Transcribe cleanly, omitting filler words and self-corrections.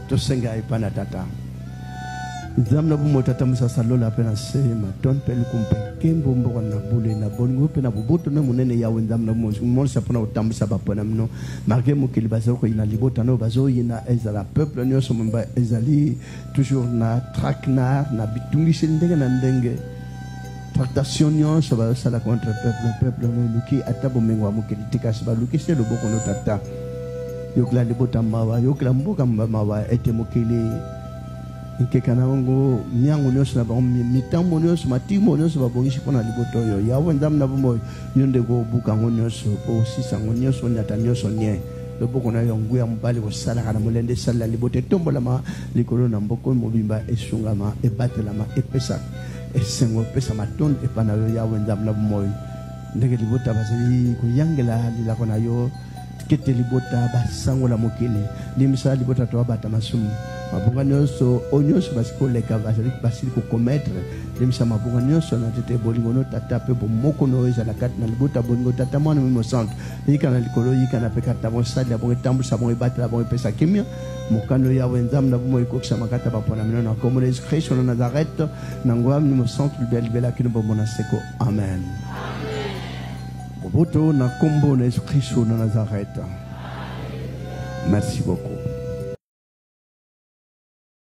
to senga ipana tata zamna bumo tata musa salola pena sema ton pel kumpe kembo mbo na bule na bongo pena bubuto na munene ya wendamna mo sapona utambusa bapona mno marke mo kilibazo ko ina libota no bazo ina ezala peuple nyo somba ezali toujours na traknar na bitungi sindenge na ndenge tractation nyo so ba sala contre peuple no luki atabo mengwa mo kilitika so ba luki se lo boko no tata yokla libota mawa yokla mboka mawa ete mo kili nke kana wango nyango nyos na ba mitambo nyos matimo nyos ba bongishi pona liboto yo yawo ndamna bomo yonde go buka ngonyos po sisa ngonyos nyata nyos nye lo boko na yongu ya mbali ko sala kana molende sala libote tombola ma likolo na mboko mobimba esunga ma ebatela ma epesa esengo pesa maton epana yo yawo ndamna bomo ndege libota bazali ko yangela lila kona yo kete libota basango la mokele limisa libota to bata masumu mabunga nyonso onyoso basiko leka basili ko commettre limisa mabunga nyonso na tete bolingo no tata pe bo moko no eza na kati na libota bolingo tata mwana mimo centre yika na likolo yika na pekata bon sala bon tambusa bon batela bon pesa kimia mokano ya wenzam na bomo ikokisa makata bapona mino na komo les Christ na Nazareth na ngwa mimo centre bela kino bomona seko amen. Boboto na kombo na Jésus Christ na Nazareth. Merci beaucoup.